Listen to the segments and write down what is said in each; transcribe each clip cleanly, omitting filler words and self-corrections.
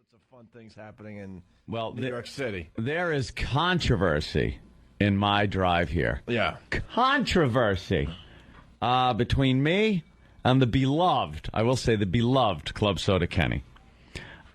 sorts of fun things happening in New York City. There is controversy in my drive here. Yeah. Controversy between me and the beloved, I will say the beloved Club Soda Kenny.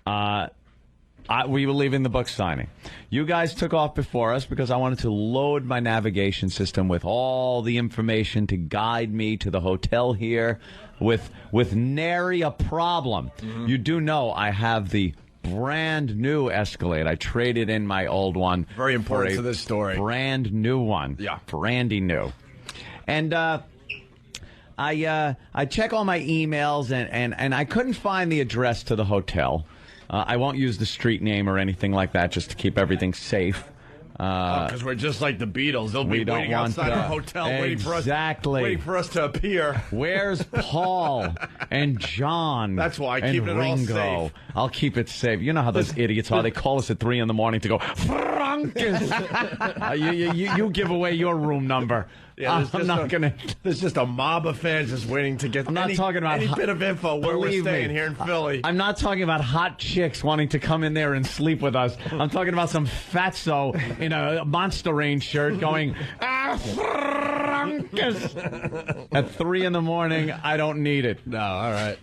We were leaving the book signing. You guys took off before us because I wanted to load my navigation system with all the information to guide me to the hotel here with nary a problem. Mm-hmm. You do know I have the brand new Escalade. I traded in my old one. Very important to this story. Brand new one. Yeah. Brandy new. And I check all my emails and I couldn't find the address to the hotel. I won't use the street name or anything like that just to keep everything safe. Because we're just like the Beatles. They'll be waiting outside our hotel waiting for us to appear. Where's Paul and John? That's why I keep it Ringo? all safe. I'll keep it safe. You know how those idiots are. They call us at 3 in the morning to go, Frankus! you give away your room number. Yeah, I'm not going to... There's just a mob of fans just waiting to get any bit of info where we're staying here in Philly. I'm not talking about hot chicks wanting to come in there and sleep with us. I'm talking about some fatso in a Monster Range shirt going, Frankus! At 3 in the morning, I don't need it. No, all right.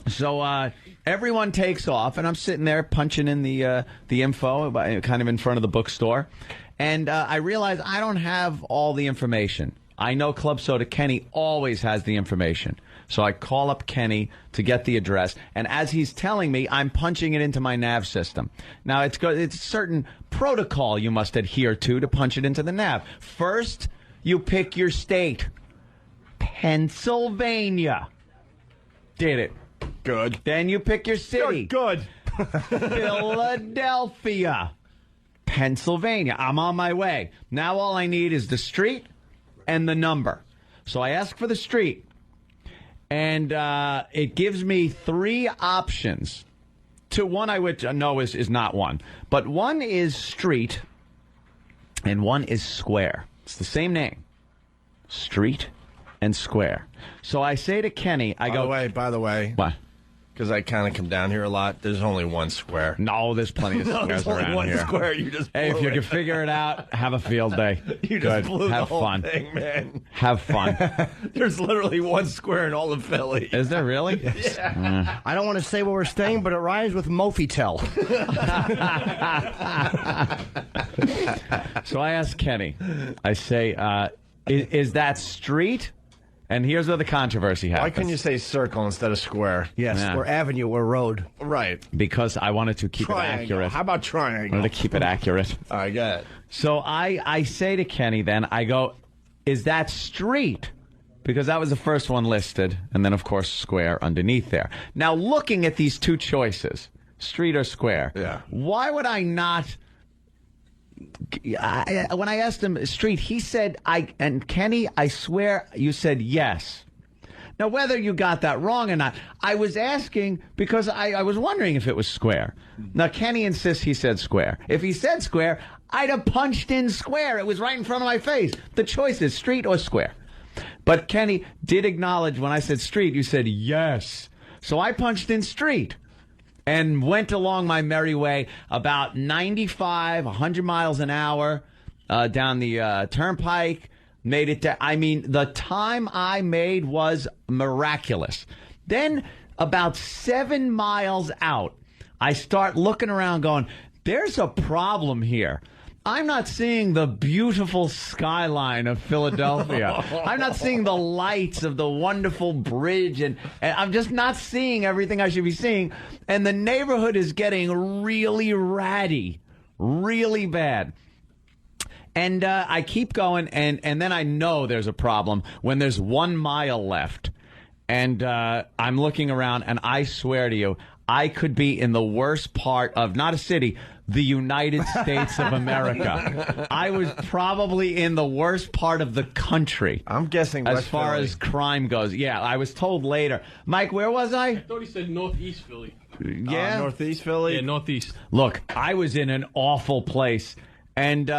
So everyone takes off, and I'm sitting there punching in the info, kind of in front of the bookstore. And I realize I don't have all the information. I know Club Soda Kenny always has the information. So I call up Kenny to get the address. And as he's telling me, I'm punching it into my nav system. Now, it's a certain protocol you must adhere to punch it into the nav. First, you pick your state. Pennsylvania. Did it. Good. Then you pick your city. Good. Philadelphia. Pennsylvania. I'm on my way. Now all I need is the street and the number. So I ask for the street, and it gives me 3 options. One I would know is not one. But one is street, and one is square. It's the same name. Street and square. So I say to Kenny, I go... By the way. What? Because I kind of come down here a lot. There's only one square. No, there's plenty of squares around one here. Square. You just hey, if you can figure it out, have a field day. You Good. just blew have the whole fun. thing, man. Have fun. There's literally one square in all of Philly. Is there really? Yeah. I don't want to say where we're staying, but it rhymes with Mofitel. So I ask Kenny. I say, is that street? And here's where the controversy happens. Why couldn't you say circle instead of square? Yes, Yeah. or avenue or road. Right. Because I wanted to keep Triangle. it accurate. How about I triangle? wanted to keep it accurate. I got it. So I say to Kenny then, I go, is that street? Because that was the first one listed, and then, of course, square underneath there. Now, looking at these 2 choices, street or square, why would I not... when I asked him street, he said, and Kenny, I swear you said yes. Now, whether you got that wrong or not, I was asking because I was wondering if it was square. Now, Kenny insists he said square. If he said square, I'd have punched in square. It was right in front of my face. The choice is street or square. But Kenny did acknowledge when I said street, you said yes. So I punched in street. And went along my merry way about 95, 100 miles an hour down the turnpike. Made it to, I mean, the time I made was miraculous. Then about 7 miles out, I start looking around going, there's a problem here. I'm not seeing the beautiful skyline of Philadelphia. I'm not seeing the lights of the wonderful bridge, and I'm just not seeing everything I should be seeing. And the neighborhood is getting really ratty, really bad. And I keep going, and then I know there's a problem when there's 1 mile left. And I'm looking around, and I swear to you, I could be in the worst part of, not a city, the United States of America. I was probably in the worst part of the country. I'm guessing as West far Philly. as crime goes. Yeah, I was told later. Mike, where was I? I thought he said Northeast Philly. Northeast Philly? Yeah, Northeast. Look, I was in an awful place. And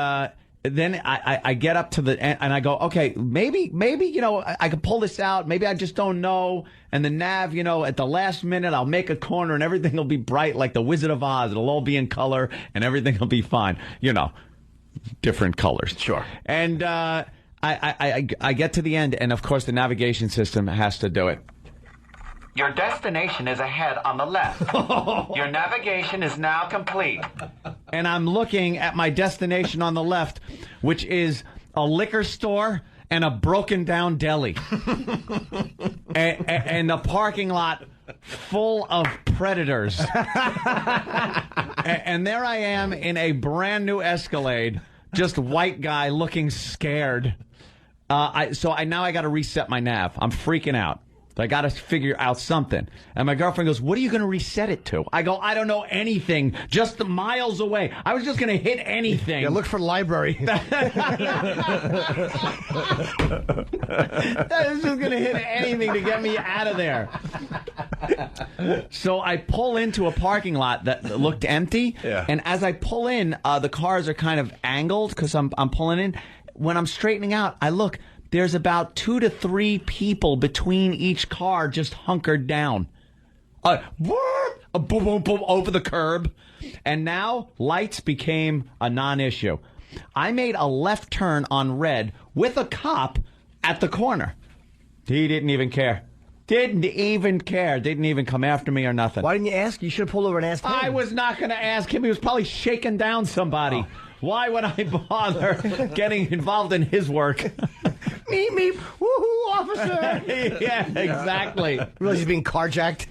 then I get up to the end and I go, okay, maybe I could pull this out. Maybe I just don't know. And the nav, at the last minute I'll make a corner and everything will be bright like the Wizard of Oz. It'll all be in color and everything will be fine. Different colors. Sure. And I get to the end and of course the navigation system has to do it. Your destination is ahead on the left. Your navigation is now complete. And I'm looking at my destination on the left, which is a liquor store and a broken down deli. and a parking lot full of predators. and there I am in a brand new Escalade, just white guy looking scared. Now I got to reset my nav. I'm freaking out. I got to figure out something. And my girlfriend goes, what are you going to reset it to? I go, I don't know anything. Just miles away. I was just going to hit anything. Yeah, look for library. I was just going to hit anything to get me out of there. So I pull into a parking lot that looked empty. Yeah. And as I pull in, the cars are kind of angled because I'm pulling in. When I'm straightening out, I look. There's about 2 to 3 people between each car just hunkered down. Boom, boom, boom, over the curb. And now lights became a non-issue. I made a left turn on red with a cop at the corner. He didn't even care. Didn't even care. Didn't even come after me or nothing. Why didn't you ask? You should have pulled over and asked him. I was not going to ask him. He was probably shaking down somebody. Oh. Why would I bother getting involved in his work? Meep, meep, woohoo, officer. Yeah, exactly. Realize he's being carjacked.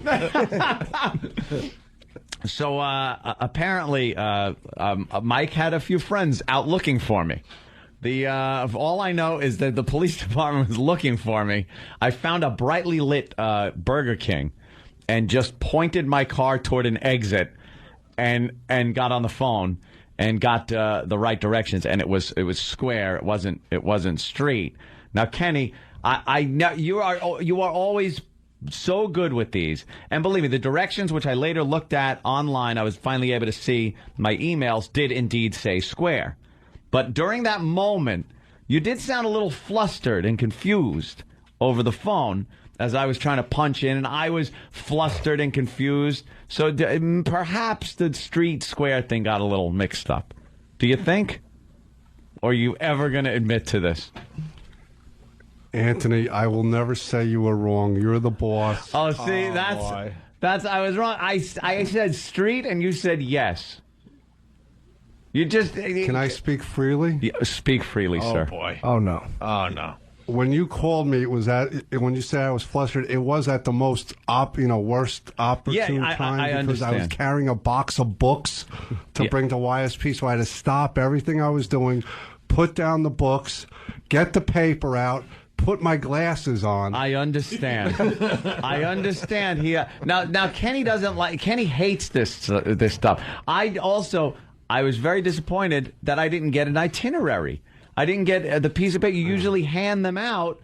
So apparently, Mike had a few friends out looking for me. All I know is that the police department was looking for me. I found a brightly lit Burger King and just pointed my car toward an exit and got on the phone and got the right directions. And it was square. It wasn't street. Now, Kenny, I know you are always so good with these. And believe me, the directions, which I later looked at online, I was finally able to see my emails, did indeed say square. But during that moment, you did sound a little flustered and confused over the phone as I was trying to punch in, and I was flustered and confused. So perhaps the street square thing got a little mixed up. Do you think? Or are you ever going to admit to this? Anthony, I will never say you were wrong. You're the boss. Oh, see, that's I was wrong. I said street, and you said yes. You just Can I speak freely? Yeah, speak freely, sir. Oh boy. Oh no. Oh no. When you called me, when you said I was flustered, it was at the most worst opportune time I because understand. I was carrying a box of books to bring to YSP, so I had to stop everything I was doing, put down the books, get the paper out, put my glasses on. I understand. I understand. Now Kenny hates this stuff. I was very disappointed that I didn't get an itinerary. I didn't get the piece of paper. You usually hand them out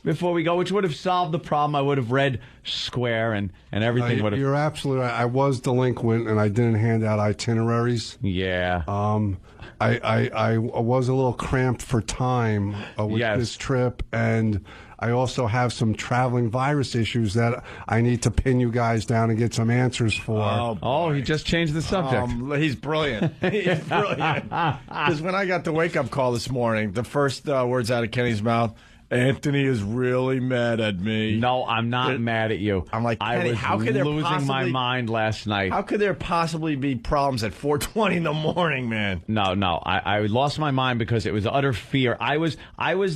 before we go, which would have solved the problem. I would have read square and everything would have... You're absolutely right. I was delinquent, and I didn't hand out itineraries. Yeah. I was a little cramped for time with this trip, and I also have some traveling virus issues that I need to pin you guys down and get some answers for. Oh, he just changed the subject. He's brilliant. He's brilliant. Because when I got the wake-up call this morning, the first words out of Kenny's mouth, Anthony is really mad at me. No, I'm not mad at you. I'm like, Kenny, I was how could there losing my mind last night. How could there possibly be problems at 4:20 in the morning, man? No. I lost my mind because it was utter fear. I was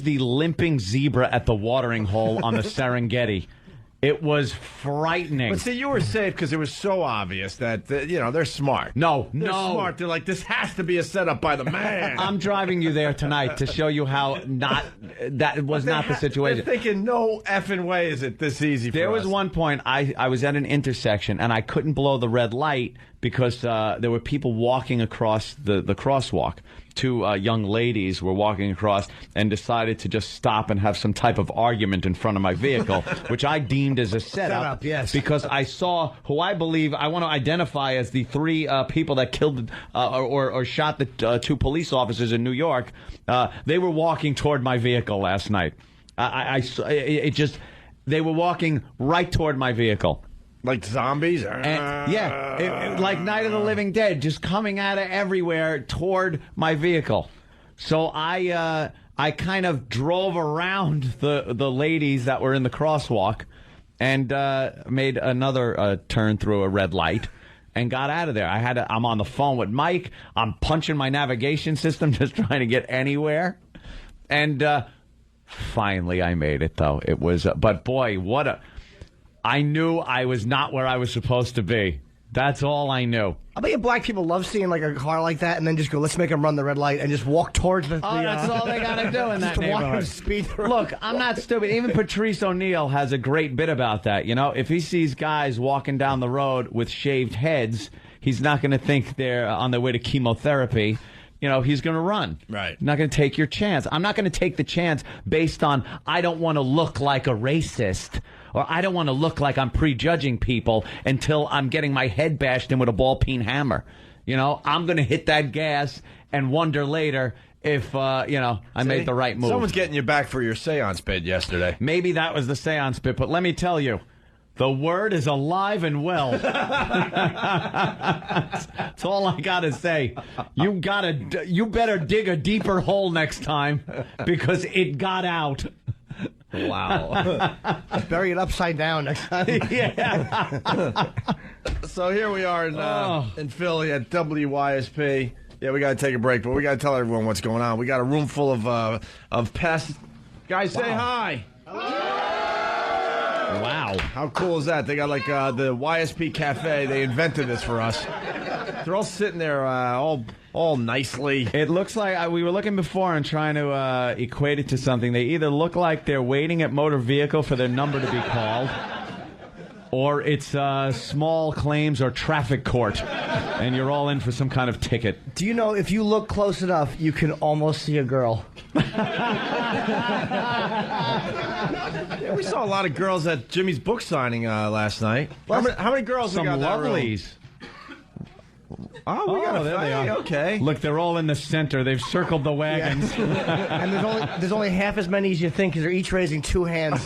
the limping zebra at the watering hole on the Serengeti. It was frightening. But see, you were safe because it was so obvious that, they're smart. They're smart. They're like, this has to be a setup by the man. I'm driving you there tonight to show you how that was not the situation. They're thinking, no effing way is it this easy for us. There was one point I was at an intersection and I couldn't blow the red light because there were people walking across the crosswalk. two young ladies were walking across and decided to just stop and have some type of argument in front of my vehicle, which I deemed as a setup. Yes. Because I saw who I believe I want to identify as the three people that killed or shot the two police officers in New York. They were walking toward my vehicle last night. They were walking right toward my vehicle. Like zombies? And, like Night of the Living Dead, just coming out of everywhere toward my vehicle. So I kind of drove around the ladies that were in the crosswalk and made another turn through a red light and got out of there. I'm on the phone with Mike. I'm punching my navigation system, just trying to get anywhere. And finally I made it, though. It was, but boy, I knew I was not where I was supposed to be. That's all I knew. I bet you black people love seeing like a car like that and then just go, let's make them run the red light and just walk towards the... that's all they got to do in that neighborhood. Speed through. Look, I'm not stupid. Even Patrice O'Neal has a great bit about that. You know, if he sees guys walking down the road with shaved heads, he's not going to think they're on their way to chemotherapy. You know, he's going to run. Right. Not going to take your chance. I'm not going to take the chance based on I don't want to look like a racist. Or I don't want to look like I'm prejudging people until I'm getting my head bashed in with a ball-peen hammer. You know, I'm going to hit that gas and wonder later if, I made the right move. Someone's getting you back for your seance bid yesterday. Maybe that was the seance bid, but let me tell you, the word is alive and well. That's all I got to say. You better dig a deeper hole next time because it got out. Wow. Bury it upside down next time. Yeah. So here we are in Philly at WYSP. Yeah, we got to take a break, but we got to tell everyone what's going on. We got a room full of pests. Guys, say hi. Wow. How cool is that? They got like the YSP Cafe. They invented this for us. They're all sitting there all nicely. It looks like we were looking before and trying to equate it to something. They either look like they're waiting at motor vehicle for their number to be called, or it's small claims or traffic court, and you're all in for some kind of ticket. Do you know if you look close enough, you can almost see a girl? Yeah, we saw a lot of girls at Jimmy's book signing last night. How many girls Some we got in that room? lovelies. Oh, we got there they are. Okay. Look, they're all in the center. They've circled the wagons. And there's only half as many as you think because they're each raising two hands.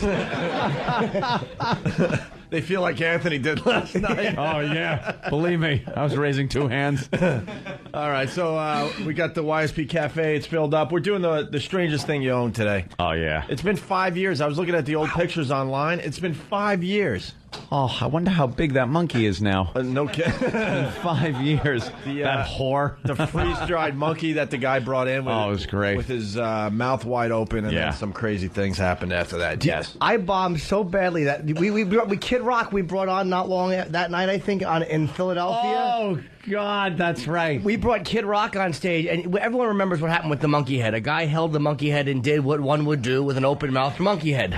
They feel like Anthony did last night. Oh, yeah. Believe me, I was raising two hands. All right, so we got the YSP Cafe. It's filled up. We're doing the strangest thing you own today. Oh, yeah. It's been 5 years. I was looking at the old pictures online. It's been 5 years. Oh, I wonder how big that monkey is now. No kidding. In 5 years. That whore. The freeze-dried monkey that the guy brought in. With, it was great. With his mouth wide open, and then some crazy things happened after that. Yes. I bombed so badly that we Kid Rock we brought on not long that night, I think, in Philadelphia. Oh, God, that's right. We brought Kid Rock on stage, and everyone remembers what happened with the monkey head. A guy held the monkey head and did what one would do with an open-mouthed monkey head.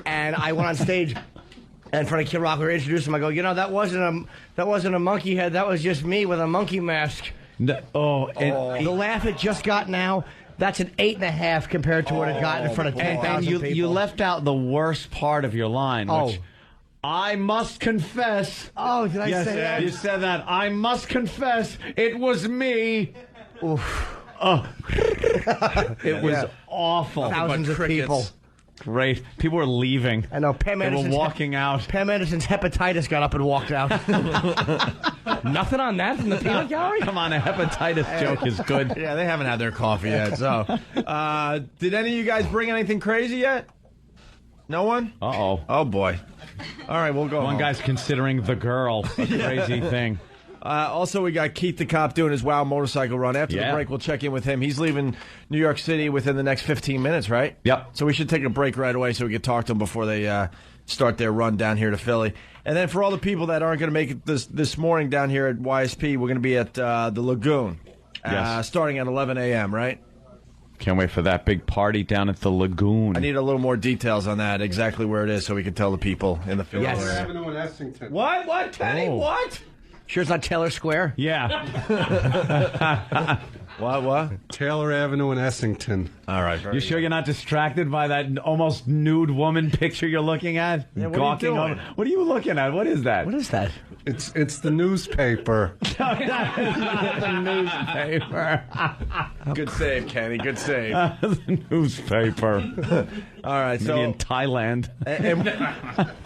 And I went on stage in front of Kid Rock. We were introducing him. I go, that wasn't a monkey head. That was just me with a monkey mask. The laugh it just got now. That's an 8.5 compared to what it got in front of 10,000 people. And you left out the worst part of your line, which I must confess. Oh, did I say that? You said that. I must confess, it was me. Oof. Oh. It was awful. Thousands of people. Great. People were leaving. I know. Pam they Anderson's were walking out. Pam Anderson's hepatitis got up and walked out. Nothing on that from the peanut gallery? Come on, a hepatitis joke is good. Yeah, they haven't had their coffee yet. So, did any of you guys bring anything crazy yet? No one? Uh-oh. Oh, boy. All right, we'll go One home. guy's considering the girl a crazy thing. Also, we got Keith the Cop doing his WOW motorcycle run. After the break, we'll check in with him. He's leaving New York City within the next 15 minutes, right? Yep. So we should take a break right away so we can talk to him before they start their run down here to Philly. And then for all the people that aren't going to make it this morning down here at YSP, we're going to be at the Lagoon starting at 11 a.m., right? Can't wait for that big party down at the Lagoon. I need a little more details on that, exactly where it is, so we can tell the people in the Philly area. Avenue in Essington. What, Teddy? Oh. What? Sure it's not Taylor Square? Yeah. What? Taylor Avenue in Essington. All right. You sure you're not distracted by that almost nude woman picture you're looking at? Yeah, what are you Gawking doing? over- What are you looking at? What is that? What is that? It's the newspaper. The newspaper. Good save, Kenny. Good save. The newspaper. All right. Maybe in So, Thailand.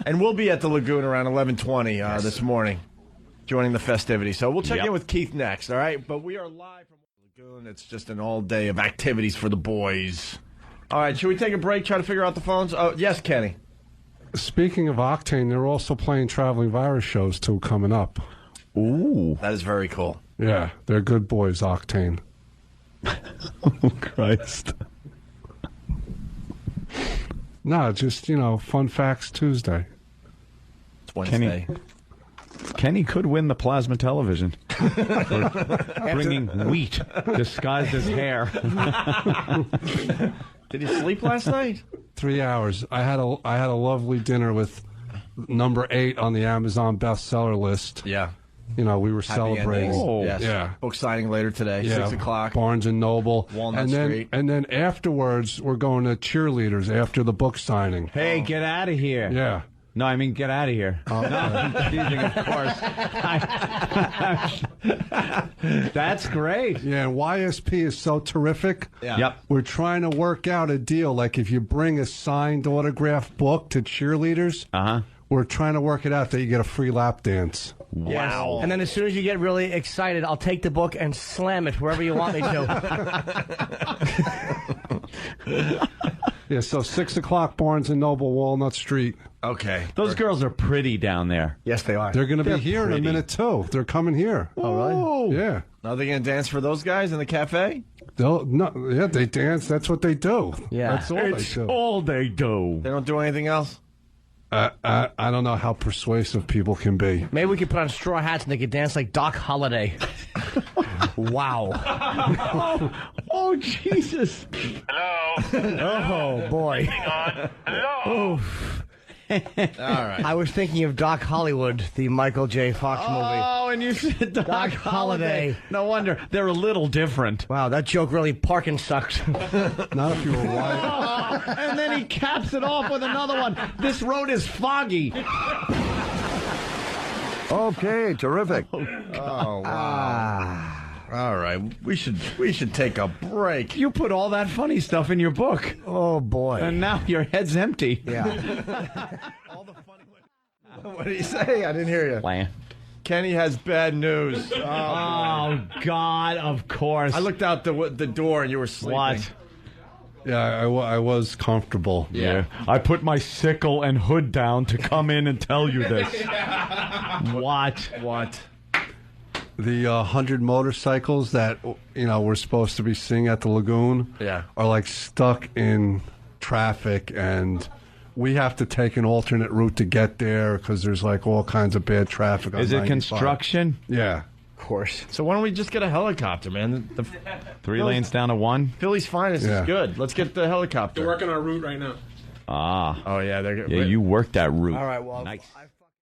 and we'll be at the Lagoon around 11:20 this morning, joining the festivities. So we'll check Yep. in with Keith next. All right. But we are live from Lagoon. It's just an all day of activities for the boys. All right. Should we take a break? Try to figure out the phones. Oh, yes, Kenny. Speaking of Octane, they're also playing Traveling Virus shows, too, coming up. Ooh. That is very cool. Yeah, they're good boys, Octane. Oh, Christ. No, just, Fun Facts Tuesday. It's Wednesday. Kenny could win the plasma television for bringing wheat disguised as hair. Did he sleep last night? 3 hours. I had a lovely dinner with number 8 on the Amazon bestseller list. Yeah. We were Happy celebrating. endings. Oh, Yes. yeah. Book signing later today, Yeah, 6 o'clock. Barnes and Noble, Walnut and then, Street. and then afterwards we're going to cheerleaders after the book signing. Hey, get out of here. Yeah. No, I mean, get out of here. No, I'm teasing, of course. That's great. Yeah, and YSP is so terrific. Yeah. Yep. We're trying to work out a deal. Like if you bring a signed autographed book to cheerleaders, we're trying to work it out that you get a free lap dance. Wow. And then as soon as you get really excited, I'll take the book and slam it wherever you want me to. Yeah, so 6 o'clock, Barnes and Noble, Walnut Street. Okay. Those girls are pretty down there. Yes, they are. They're going to be here pretty. in a minute too. They're coming here. Oh, really? Yeah. Are they going to dance for those guys in the cafe? They dance. That's what they do. Yeah. That's all It's they do. all they do. They don't do anything else? I don't know how persuasive people can be. Maybe we could put on straw hats and they could dance like Doc Holliday. Wow. Oh, Jesus. Oh, boy. All right. I was thinking of Doc Hollywood, the Michael J. Fox movie. Oh, and you said Doc Holliday. No wonder. They're a little different. Wow, that joke really parking sucked. Not if you were white. And then he caps it off with another one. This road is foggy. Okay, terrific. Oh, wow. All right. We should take a break. You put all that funny stuff in your book. Oh, boy. And now your head's empty. Yeah. All the funny What did he say? I didn't hear you. Land. Kenny has bad news. Oh, God, of course. I looked out the door and you were sleeping. What? Yeah, I was comfortable. Yeah. I put my sickle and hood down to come in and tell you this. What? What? The 100 motorcycles that we're supposed to be seeing at the Lagoon are like stuck in traffic, and we have to take an alternate route to get there because there's like all kinds of bad traffic on Is it 95. construction? Yeah. Of course. So why don't we just get a helicopter, man? The 3 lanes down to 1? Philly's finest Yeah. is good. Let's get the helicopter. They're working our route right now. Ah. Oh, yeah. Yeah, you worked that route. All right, well, Nice.